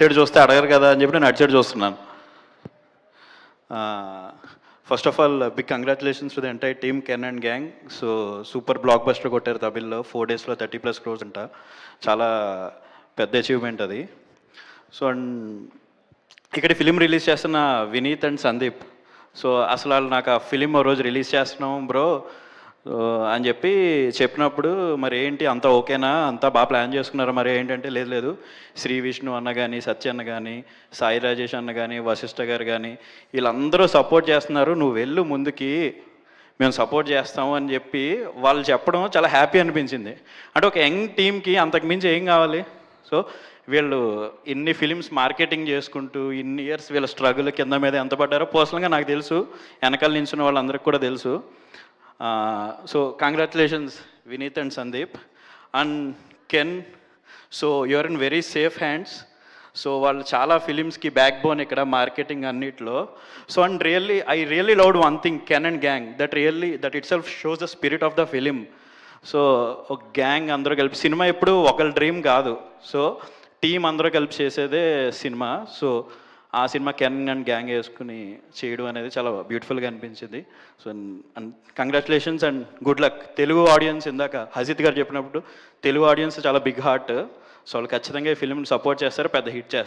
Side చూస్తే అడగరు కదా అని చెప్పి నేను అటు సైడ్ చూస్తున్నాను. First of all big congratulations to the entire team Ken and gang. So super blockbuster కొట్టారు తమిళ్లో. 4 daysలో 30+ crores అంట. చాలా పెద్ద అచీవ్మెంట్ అది. సో అండ్ ఇక్కడ ఫిలిం రిలీజ్ చేస్తున్న వినీత్ అండ్ సందీప్. సో అసలు వాళ్ళు నాకు ఆ ఫిలిం ఓ రోజు రిలీజ్ చేస్తున్నాం బ్రో అని చెప్పి చెప్పినప్పుడు, మరి ఏంటి అంతా ఓకేనా, అంతా బాగా ప్లాన్ చేసుకున్నారా మరి ఏంటంటే, లేదు లేదు శ్రీ విష్ణు అన్న కానీ, సత్య అన్న కానీ, సాయి రాజేష్ అన్న కానీ, వశిష్ఠ గారు కానీ వీళ్ళందరూ సపోర్ట్ చేస్తున్నారు, నువ్వు వెళ్ళు ముందుకి, మేము సపోర్ట్ చేస్తాము అని చెప్పి వాళ్ళు చెప్పడం చాలా హ్యాపీ అనిపించింది. అంటే ఒక యంగ్ టీమ్కి అంతకుమించి ఏం కావాలి. సో వీళ్ళు ఇన్ని ఫిలిమ్స్ మార్కెటింగ్ చేసుకుంటూ ఇన్ని ఇయర్స్ వీళ్ళ స్ట్రగుల్ కింద మీద ఎంత పడ్డారో పర్సనల్గా నాకు తెలుసు, వెనకాల నించున్న వాళ్ళందరికీ కూడా తెలుసు. So congratulations Vineeth and Sandeep and Ken. So you're in very safe hands. So వాళ్ళు చాలా ఫిలిమ్స్కి బ్యాక్ బోన్ ఇక్కడ మార్కెటింగ్ అన్నిట్లో. So and I really loved one thing Ken and gang, that itself shows the spirit of the film. So ఒక gang అందరూ కలిపి, cinema ఎప్పుడు ఒకళ్ళ డ్రీమ్ కాదు, సో టీం అందరూ కలిపి చేసేదే సినిమా. సో ఆ సినిమా కెన్ అండ్ గ్యాంగ్ వేసుకుని చేయడం అనేది చాలా బ్యూటిఫుల్గా అనిపించింది. So and congratulations and good luck. Telugu audience, ఇందాక హజిత్ గారు చెప్పినప్పుడు తెలుగు ఆడియన్స్ చాలా బిగ్ హార్ట్. సో వాళ్ళు ఖచ్చితంగా ఈ ఫిల్మ్ని సపోర్ట్ చేస్తారు, పెద్ద హిట్ చేస్తారు.